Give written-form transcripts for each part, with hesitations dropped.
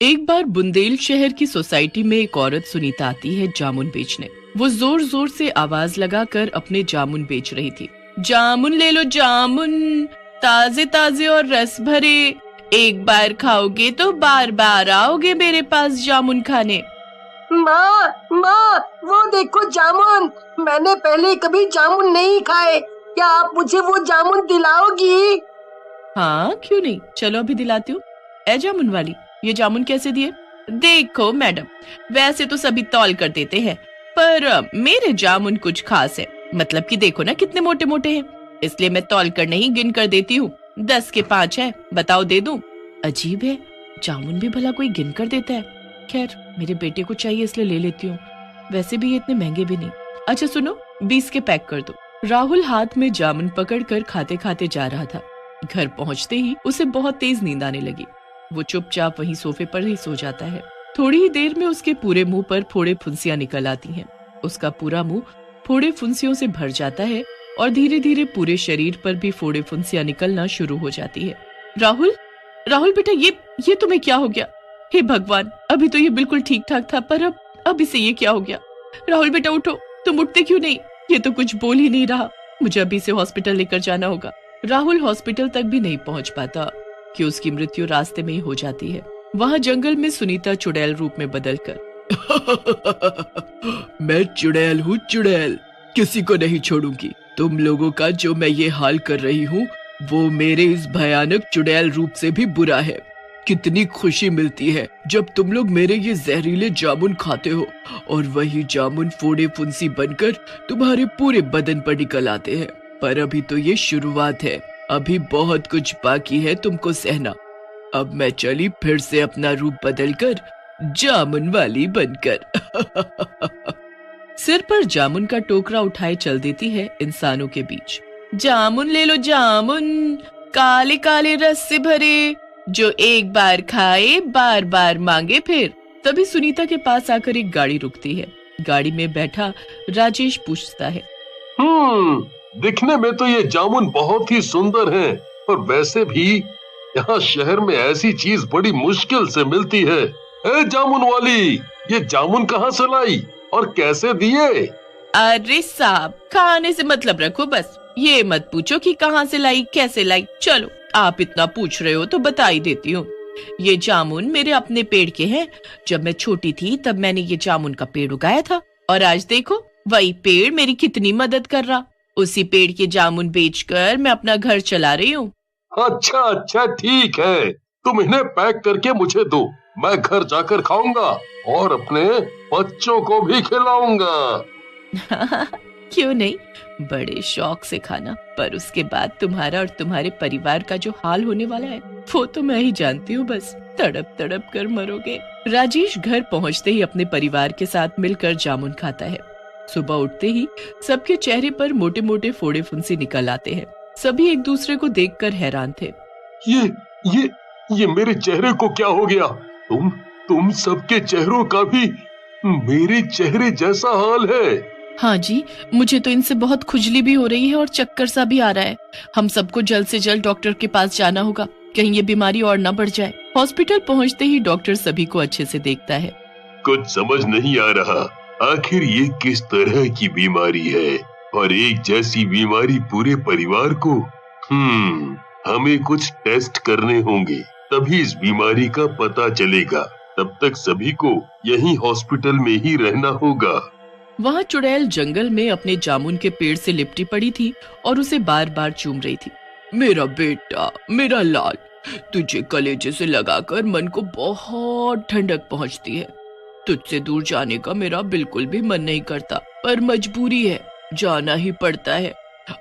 एक बार बुंदेल शहर की सोसाइटी में एक औरत सुनीता आती है जामुन बेचने। वो जोर जोर से आवाज लगाकर अपने जामुन बेच रही थी। जामुन ले लो जामुन, ताजे ताजे और रस भरे, एक बार खाओगे तो बार बार आओगे मेरे पास जामुन खाने। माँ माँ, वो देखो जामुन। मैंने पहले कभी जामुन नहीं खाए, क्या आप मुझे वो जामुन दिलाओगी? हाँ क्यों नहीं, चलो अभी दिलाती हूँ। ए जामुन वाली, ये जामुन कैसे दिए? देखो मैडम, वैसे तो सभी तौल कर देते हैं, पर मेरे जामुन कुछ खास है। मतलब कि देखो ना कितने मोटे मोटे हैं, इसलिए मैं तौल कर नहीं गिन कर देती हूँ। 10 के 5 है, बताओ दे दूं? अजीब है, जामुन भी भला कोई गिन कर देता है। खैर मेरे बेटे को चाहिए इसलिए ले लेती हूँ, वैसे भी ये इतने महंगे भी नहीं। अच्छा सुनो, 20 के पैक कर दो। राहुल हाथ में जामुन पकड़कर खाते खाते जा रहा था। घर पहुंचते ही उसे बहुत तेज नींद आने लगी। वो चुपचाप वहीं सोफे पर ही सो जाता है। थोड़ी ही देर में उसके पूरे मुंह पर फोड़े फुंसियां निकल आती हैं। उसका पूरा मुंह फोड़े फुंसियों से भर जाता है और धीरे धीरे पूरे शरीर पर भी फोड़े फुंसियां निकलना शुरू हो जाती है। राहुल, राहुल बेटा, ये तुम्हें क्या हो गया? हे भगवान, अभी तो ये बिल्कुल ठीक ठाक था, पर अब इसे ये क्या हो गया? राहुल बेटा उठो, तुम उठते क्यों नहीं? ये तो कुछ बोल ही नहीं रहा। मुझे अभी से हॉस्पिटल लेकर जाना होगा। राहुल हॉस्पिटल तक भी नहीं पहुंच पाता कि उसकी मृत्यु रास्ते में ही हो जाती है। वहां जंगल में सुनीता चुड़ैल रूप में बदलकर मैं चुड़ैल हूँ, चुड़ैल, किसी को नहीं छोड़ूंगी। तुम लोगों का जो मैं ये हाल कर रही हूँ वो मेरे इस भयानक चुड़ैल रूप से भी बुरा है। कितनी खुशी मिलती है जब तुम लोग मेरे ये जहरीले जामुन खाते हो और वही जामुन फोड़े फुंसी बनकर तुम्हारे पूरे बदन पर निकल आते हैं। पर अभी तो ये शुरुआत है, अभी बहुत कुछ बाकी है तुमको सहना। अब मैं चली फिर से अपना रूप बदलकर जामुन वाली बनकर। सिर पर जामुन का टोकरा उठाए चल देती है इंसानों के बीच। जामुन ले लो जामुन, काले काले रस से भरे, जो एक बार खाए बार बार मांगे फिर। तभी सुनीता के पास आकर एक गाड़ी रुकती है। गाड़ी में बैठा राजेश पूछता है, दिखने में तो ये जामुन बहुत ही सुंदर हैं, और वैसे भी यहाँ शहर में ऐसी चीज बड़ी मुश्किल से मिलती है। ए जामुन वाली, ये जामुन कहाँ से लाई और कैसे दिए? अरे साहब, खाने से मतलब रखो बस, ये मत पूछो कि कहाँ से लाई कैसे लाई। चलो आप इतना पूछ रहे हो तो बता ही देती हूँ। ये जामुन मेरे अपने पेड़ के हैं। जब मैं छोटी थी तब मैंने ये जामुन का पेड़ उगाया था, और आज देखो वही पेड़ मेरी कितनी मदद कर रहा। उसी पेड़ के जामुन बेचकर मैं अपना घर चला रही हूँ। अच्छा अच्छा ठीक है, तुम इन्हें पैक करके मुझे दो, मैं घर जाकर खाऊंगा और अपने बच्चों को भी खिलाऊंगा। क्यों नहीं, बड़े शौक से खाना, पर उसके बाद तुम्हारा और तुम्हारे परिवार का जो हाल होने वाला है वो तो मैं ही जानती हूँ। बस तड़प तड़प कर मरोगे। राजेश घर पहुँचते ही अपने परिवार के साथ मिलकर जामुन खाता है। सुबह उठते ही सबके चेहरे पर मोटे मोटे फोड़े फुंसी निकल आते हैं। सभी एक दूसरे को देखकर हैरान थे। ये मेरे चेहरे को क्या हो गया? तुम सबके चेहरों का भी मेरे चेहरे जैसा हाल है। हाँ जी, मुझे तो इनसे बहुत खुजली भी हो रही है और चक्कर सा भी आ रहा है। हम सबको जल्द से जल्द डॉक्टर के पास जाना होगा, कहीं ये बीमारी और न बढ़ जाए। हॉस्पिटल पहुँचते ही डॉक्टर सभी को अच्छे से देखता है। कुछ समझ नहीं आ रहा, आखिर ये किस तरह की बीमारी है, और एक जैसी बीमारी पूरे परिवार को। हमें कुछ टेस्ट करने होंगे, तभी इस बीमारी का पता चलेगा। तब तक सभी को यहीं हॉस्पिटल में ही रहना होगा। वहाँ चुड़ैल जंगल में अपने जामुन के पेड़ से लिपटी पड़ी थी और उसे बार बार चूम रही थी। मेरा बेटा, मेरा लाल, तुझे कलेजे से लगाकर मन को बहुत ठंडक पहुँचती है। तुझसे दूर जाने का मेरा बिल्कुल भी मन नहीं करता, पर मजबूरी है, जाना ही पड़ता है।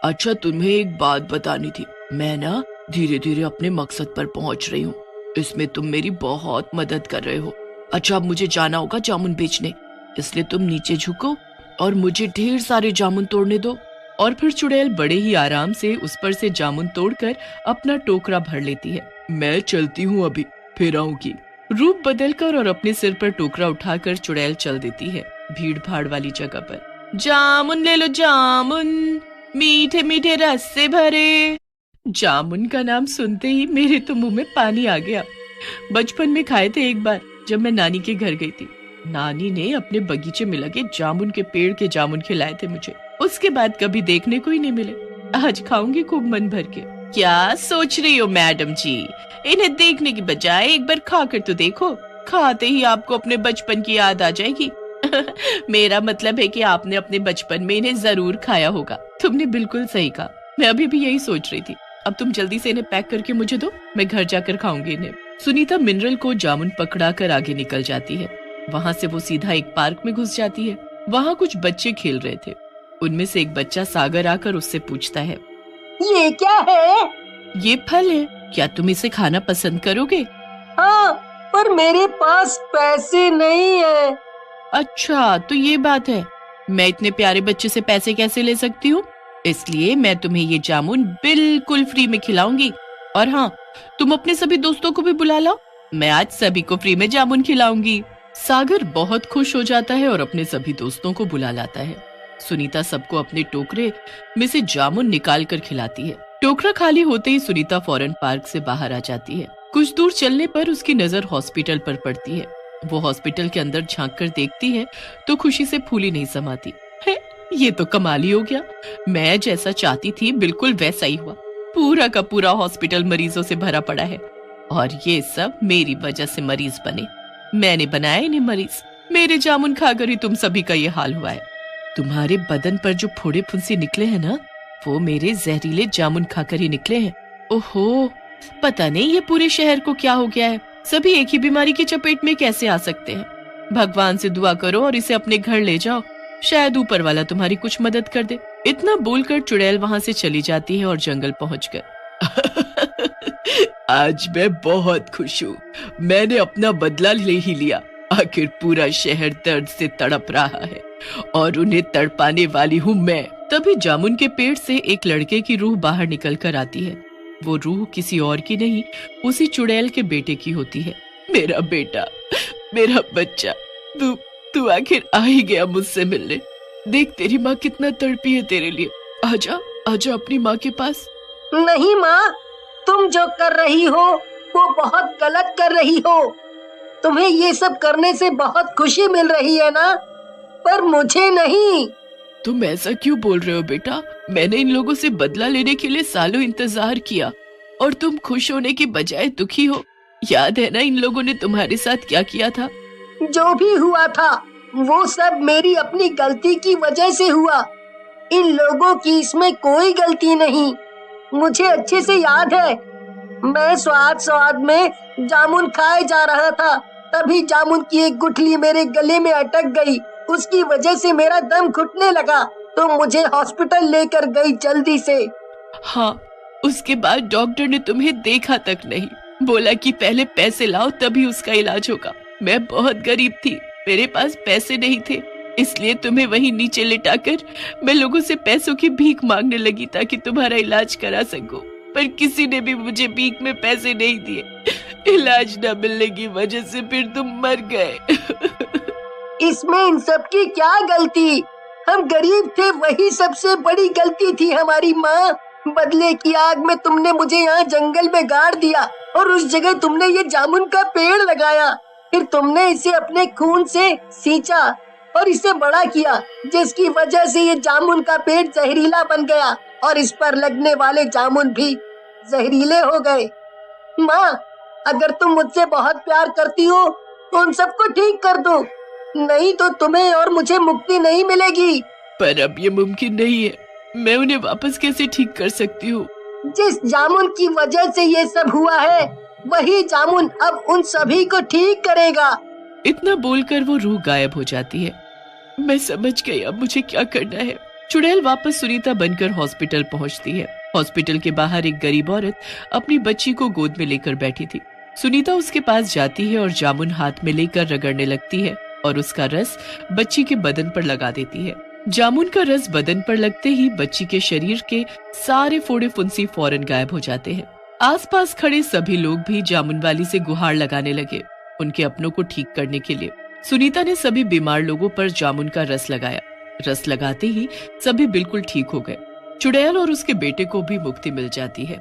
अच्छा तुम्हें एक बात बतानी थी, मैं ना धीरे धीरे अपने मकसद पर पहुंच रही हूँ, इसमें तुम मेरी बहुत मदद कर रहे हो। अच्छा अब मुझे जाना होगा जामुन बेचने, इसलिए तुम नीचे झुको और मुझे ढेर सारे जामुन तोड़ने दो। और फिर चुड़ैल बड़े ही आराम से उस पर से जामुन तोड़कर अपना टोकरा भर लेती है। मैं चलती हूँ, अभी फिर आऊंगी। रूप बदलकर और अपने सिर पर टोकरा उठाकर चुड़ैल चल देती है भीड़ भाड़ वाली जगह पर। जामुन ले लो जामुन, मीठे मीठे रस से भरे। जामुन का नाम सुनते ही मेरे तो मुंह में पानी आ गया। बचपन में खाए थे एक बार, जब मैं नानी के घर गई थी। नानी ने अपने बगीचे में लगे जामुन के पेड़ के जामुन खिलाए थे मुझे। उसके बाद कभी देखने को ही नहीं मिले। आज खाऊंगी खूब मन भर के। क्या सोच रही हो मैडम जी? इन्हें देखने की बजाय एक बार खा कर तो देखो। खाते ही आपको अपने बचपन की याद आ जाएगी। मेरा मतलब है कि आपने अपने बचपन में इन्हें जरूर खाया होगा। तुमने बिल्कुल सही कहा, मैं अभी भी यही सोच रही थी। अब तुम जल्दी से इन्हें पैक करके मुझे दो, मैं घर जाकर खाऊंगी इन्हें। सुनीता मिनरल को जामुन पकड़ा कर आगे निकल जाती है। वहाँ से वो सीधा एक पार्क में घुस जाती है। वहाँ कुछ बच्चे खेल रहे थे। उनमें से एक बच्चा सागर आकर उससे पूछता है, ये क्या है? ये फल है, क्या तुम इसे खाना पसंद करोगे? हाँ, पर मेरे पास पैसे नहीं है। अच्छा, तो ये बात है। मैं इतने प्यारे बच्चे से पैसे कैसे ले सकती हूँ? इसलिए मैं तुम्हें ये जामुन बिल्कुल फ्री में खिलाऊंगी। और हाँ, तुम अपने सभी दोस्तों को भी बुला लाओ, मैं आज सभी को फ्री में जामुन खिलाऊंगी। सागर बहुत खुश हो जाता है और अपने सभी दोस्तों को बुला लाता है। सुनीता सबको अपने टोकरे में से जामुन निकाल कर खिलाती है। टोकरा खाली होते ही सुनीता फौरन पार्क से बाहर आ जाती है। कुछ दूर चलने पर उसकी नजर हॉस्पिटल पर पड़ती है। वो हॉस्पिटल के अंदर झांक कर देखती है तो खुशी से फूली नहीं समाती है। ये तो कमाल ही हो गया। मैं जैसा चाहती थी बिल्कुल वैसा ही हुआ। पूरा का पूरा हॉस्पिटल मरीजों से भरा पड़ा है और ये सब मेरी वजह से मरीज बने। मैंने बनाया इन्हें मरीज। मेरे जामुन खाकर ही तुम सभी का ये हाल हुआ है। तुम्हारे बदन पर जो फोड़े फुंसी निकले हैं ना, वो मेरे जहरीले जामुन खाकर ही निकले हैं। ओहो, पता नहीं ये पूरे शहर को क्या हो गया है। सभी एक ही बीमारी की चपेट में कैसे आ सकते हैं। भगवान से दुआ करो और इसे अपने घर ले जाओ, शायद ऊपर वाला तुम्हारी कुछ मदद कर दे। इतना बोलकर चुड़ैल वहाँ से चली जाती है और जंगल पहुंचकर आज मैं बहुत खुश हूँ। मैंने अपना बदला ले ही लिया। आखिर पूरा शहर दर्द से तड़प रहा है और उन्हें तड़पाने वाली हूँ मैं। तभी जामुन के पेड़ से एक लड़के की रूह बाहर निकल कर आती है। वो रूह किसी और की नहीं, उसी चुड़ैल के बेटे की होती है। मेरा बेटा, मेरा बच्चा, तू आखिर आ ही गया मुझसे मिलने। देख तेरी माँ कितना तड़पी है तेरे लिए। आजा आजा अपनी माँ के पास। नहीं माँ, तुम जो कर रही हो वो बहुत गलत कर रही हो। तुम्हें ये सब करने से बहुत खुशी मिल रही है ना, पर मुझे नहीं। तुम ऐसा क्यों बोल रहे हो बेटा? मैंने इन लोगों से बदला लेने के लिए सालों इंतजार किया और तुम खुश होने की बजाय दुखी हो। याद है ना इन लोगों ने तुम्हारे साथ क्या किया था? जो भी हुआ था वो सब मेरी अपनी गलती की वजह से हुआ। इन लोगों की इसमें कोई गलती नहीं। मुझे अच्छे से याद है, मैं स्वाद में जामुन खाए जा रहा था, तभी जामुन की एक गुठली मेरे गले में अटक गई। उसकी वजह से मेरा दम घुटने लगा तो मुझे हॉस्पिटल लेकर गई जल्दी से। हाँ, उसके बाद डॉक्टर ने तुम्हें देखा तक नहीं, बोला कि पहले पैसे लाओ तभी उसका इलाज होगा। मैं बहुत गरीब थी, मेरे पास पैसे नहीं थे, इसलिए तुम्हें वहीं नीचे लिटाकर मैं लोगों से पैसों की भीख मांगने लगी ताकि तुम्हारा इलाज करा सकूं। पर किसी ने भी मुझे भीख में पैसे नहीं दिए। इलाज न मिलने की वजह से फिर तुम मर गए। इसमें इन सब की क्या गलती? हम गरीब थे, वही सबसे बड़ी गलती थी हमारी माँ। बदले की आग में तुमने मुझे यहाँ जंगल में गाड़ दिया और उस जगह तुमने ये जामुन का पेड़ लगाया। फिर तुमने इसे अपने खून से सींचा और इसे बड़ा किया, जिसकी वजह से ये जामुन का पेड़ जहरीला बन गया और इस पर लगने वाले जामुन भी जहरीले हो गए। माँ, अगर तुम मुझसे बहुत प्यार करती हो तो उन सबको ठीक कर दो, नहीं तो तुम्हें और मुझे मुक्ति नहीं मिलेगी। पर अब ये मुमकिन नहीं है, मैं उन्हें वापस कैसे ठीक कर सकती हूँ? जिस जामुन की वजह से ये सब हुआ है, वही जामुन अब उन सभी को ठीक करेगा। इतना बोलकर वो रूह गायब हो जाती है। मैं समझ गई अब मुझे क्या करना है। चुड़ैल वापस सुनीता बनकर हॉस्पिटल पहुंचती है। हॉस्पिटल के बाहर एक गरीब औरत अपनी बच्ची को गोद में लेकर बैठी थी। सुनीता उसके पास जाती है और जामुन हाथ में लेकर रगड़ने लगती है और उसका रस बच्ची के बदन पर लगा देती है। जामुन का रस बदन पर लगते ही बच्ची के शरीर के सारे फोड़े फुंसी फौरन गायब हो जाते हैं। आसपास खड़े सभी लोग भी जामुन वाली से गुहार लगाने लगे उनके अपनों को ठीक करने के लिए। सुनीता ने सभी बीमार लोगों पर जामुन का रस लगाया। रस लगाते ही सभी बिल्कुल ठीक हो गए। चुड़ैल और उसके बेटे को भी मुक्ति मिल जाती है।